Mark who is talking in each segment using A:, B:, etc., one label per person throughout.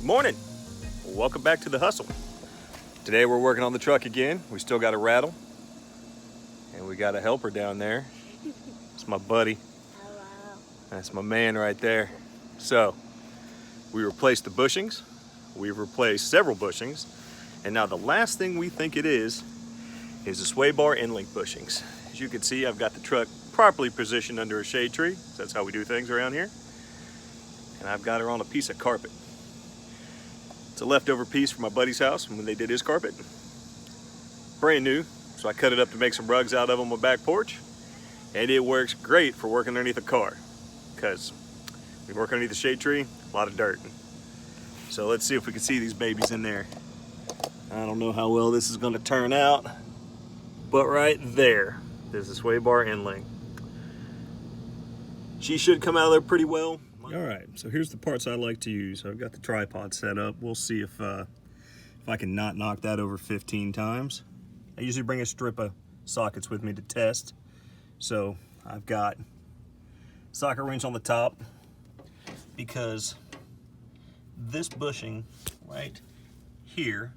A: Morning. Welcome back to the hustle. Today we're working on the truck again. We still got a rattle, and we got a helper down there. It's my buddy.
B: Hello.
A: That's my man right there. So we replaced the bushings. We've replaced several bushings, and now the last thing we think it is the sway bar end link bushings. As you can see, I've got the truck properly positioned under a shade tree. That's how we do things around here. And I've got her on a piece of carpet. It's a leftover piece from my buddy's house when they did his carpet. Brand new, so I cut it up to make some rugs out of on my back porch. And it works great for working underneath a car, because we work underneath the shade tree, a lot of dirt. So let's see if we can see these babies in there. I don't know how well this is going to turn out, but right there is the sway bar end link. She should come out of there pretty well. All right, so here's the parts I like to use. I've got the tripod set up. We'll see if I can not knock that over 15 times. I usually bring a strip of sockets with me to test. So I've got socket wrench on the top, because this bushing right here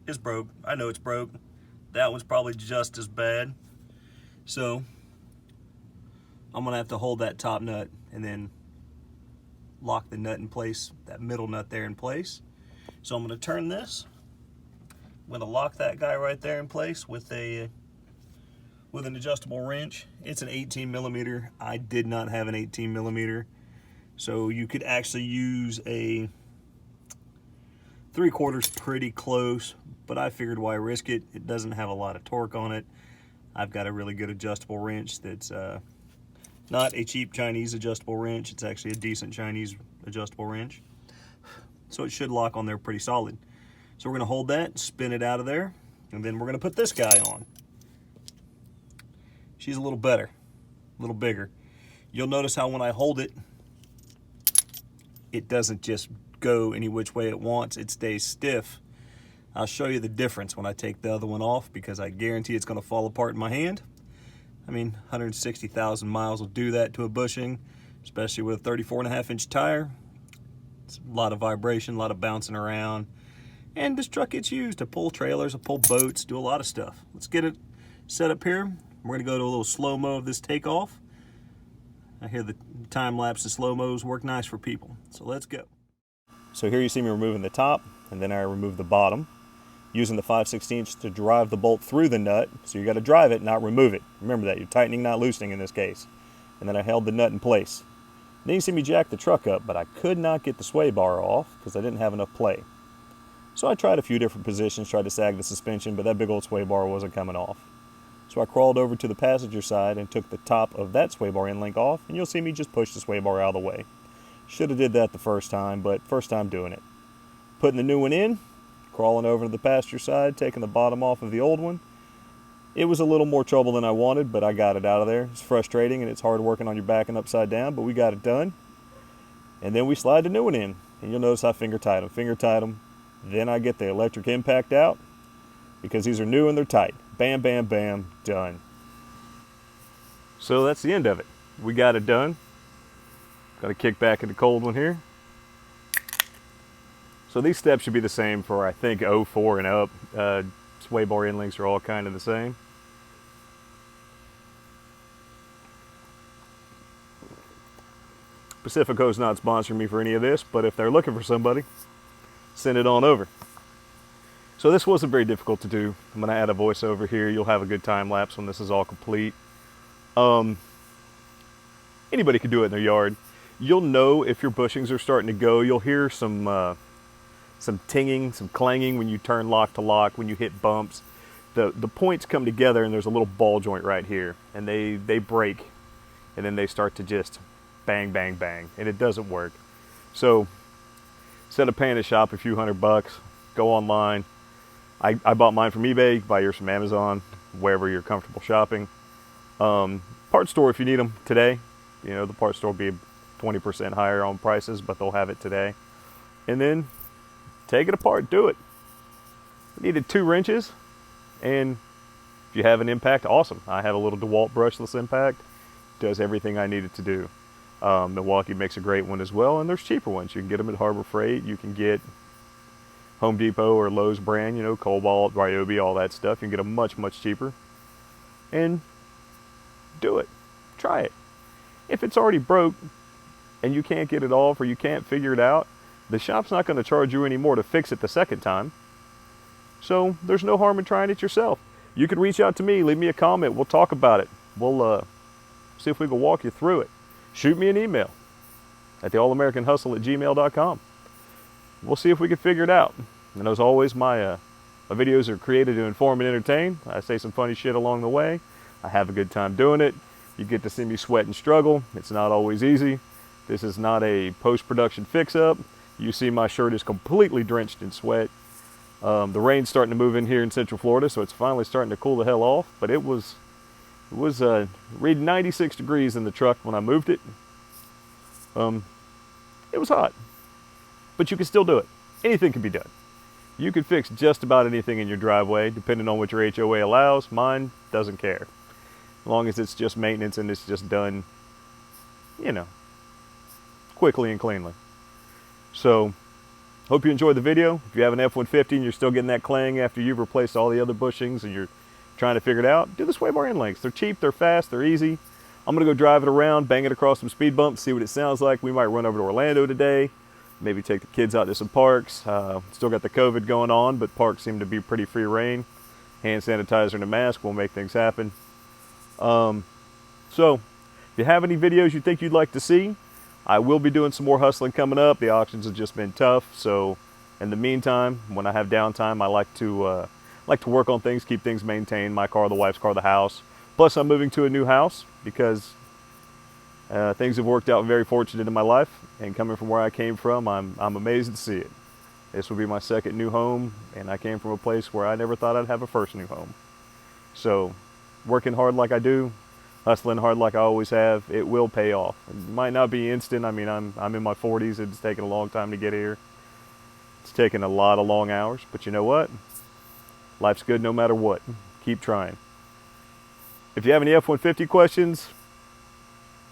A: is broke. I know it's broke. That one's probably just as bad. So I'm gonna have to hold that top nut and then lock the nut in place, that middle nut there in place. So I'm going to turn this. I'm going to lock that guy right there in place with an adjustable wrench. It's an 18 millimeter. I did not have an 18 millimeter, so you could actually use a 3/4 pretty close, but I figured why risk it. It doesn't have a lot of torque on it. I've got a really good adjustable wrench that's not a cheap Chinese adjustable wrench. It's actually a decent Chinese adjustable wrench. So it should lock on there pretty solid. So we're gonna hold that, spin it out of there, and then we're gonna put this guy on. She's a little better, a little bigger. You'll notice how when I hold it, it doesn't just go any which way it wants, it stays stiff. I'll show you the difference when I take the other one off, because I guarantee it's gonna fall apart in my hand. I mean, 160,000 miles will do that to a bushing, especially with a 34.5-inch tire. It's a lot of vibration, a lot of bouncing around. And this truck gets used to pull trailers, to pull boats, do a lot of stuff. Let's get it set up here. We're gonna go to a little slow-mo of this takeoff. I hear the time-lapse and slow-mos work nice for people. So let's go. So here you see me removing the top, and then I remove the bottom, using the 5/16 to drive the bolt through the nut. So you got to drive it, not remove it. Remember that, you're tightening, not loosening in this case. And then I held the nut in place. Then you see me jack the truck up, but I could not get the sway bar off because I didn't have enough play. So I tried a few different positions, tried to sag the suspension, but that big old sway bar wasn't coming off. So I crawled over to the passenger side and took the top of that sway bar end link off, and you'll see me just push the sway bar out of the way. Should have did that the first time, but first time doing it. Putting the new one in, crawling over to the passenger side, taking the bottom off of the old one. It was a little more trouble than I wanted, but I got it out of there. It's frustrating and it's hard working on your back and upside down, but we got it done. And then we slide the new one in, and you'll notice I finger tight them. Then I get the electric impact out, because these are new and they're tight. Bam, bam, bam, done. So that's the end of it. We got it done. Got to kick back in the cold one here. So these steps should be the same for, I think, 04 and up. Sway bar end links are all kind of the same. Pacifico's not sponsoring me for any of this, but if they're looking for somebody, send it on over. So this wasn't very difficult to do. I'm going to add a voiceover here. You'll have a good time lapse when this is all complete. Anybody can do it in their yard. You'll know if your bushings are starting to go. You'll hear some tinging, some clanging when you turn lock to lock, when you hit bumps. The points come together and there's a little ball joint right here, and they break, and then they start to just bang, bang, bang, and it doesn't work. So instead of paying a shop a few $100, go online. I bought mine from eBay. You can buy yours from Amazon, wherever you're comfortable shopping. Parts store if you need them today. You know, the parts store will be 20% higher on prices, but they'll have it today. And then take it apart, do it. I needed 2 wrenches, and if you have an impact, awesome. I have a little DeWalt brushless impact. Does everything I need it to do. Milwaukee makes a great one as well, and there's cheaper ones. You can get them at Harbor Freight. You can get
B: Home Depot or Lowe's brand, you know, Cobalt, Ryobi, all that stuff. You can get them much, much cheaper. And do it. Try it. If it's already broke and you can't get it off or you can't figure it out, the shop's not going to charge you any more to fix it the second time. So there's no harm in trying it yourself. You can reach out to me, leave me a comment, we'll talk about it. We'll see if we can walk you through it. Shoot me an email at theallamericanhustle@gmail.com. We'll see if we can figure it out. And as always, my videos are created to inform and entertain. I say some funny shit along the way. I have a good time doing it. You get to see me sweat and struggle. It's not always easy. This is not a post-production fix-up. You see my shirt is completely drenched in sweat. The rain's starting to move in here in Central Florida, so it's finally starting to cool the hell off. But it was reading 96 degrees in the truck when I moved it. It was hot, but you can still do it. Anything can be done. You can fix just about anything in your driveway, depending on what your HOA allows. Mine doesn't care. As long as it's just maintenance and it's just done, you know, quickly and cleanly. So, hope you enjoyed the video. If you have an F-150 and you're still getting that clang after you've replaced all the other bushings and you're trying to figure it out, do the sway bar end links. They're cheap, they're fast, they're easy. I'm gonna go drive it around, bang it across some speed bumps, see what it sounds like. We might run over to Orlando today, maybe take the kids out to some parks. Still got the COVID going on, but parks seem to be pretty free reign. Hand sanitizer and a mask will make things happen. So, if you have any videos you think you'd like to see, I will be doing some more hustling coming up. The auctions have just been tough, so in the meantime, when I have downtime, I like to work on things, keep things maintained, my car, the wife's car, the house. Plus, I'm moving to a new house because things have worked out very fortunate in my life, and coming from where I came from, I'm amazed to see it. This will be my second new home, and I came from a place where I never thought I'd have a first new home. So, working hard like I do, hustling hard like I always have, it will pay off. It might not be instant. I mean, I'm in my 40s. It's taken a long time to get here. It's taken a lot of long hours, but you know what? Life's good no matter what. Keep trying. If you have any F-150 questions,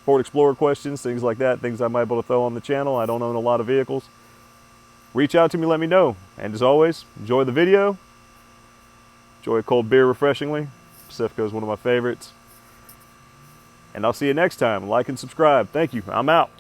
B: Ford Explorer questions, things like that, things I might be able to throw on the channel, I don't own a lot of vehicles, reach out to me, let me know. And as always, enjoy the video. Enjoy a cold beer refreshingly. Pacifico is one of my favorites. And I'll see you next time. Like and subscribe. Thank you. I'm out.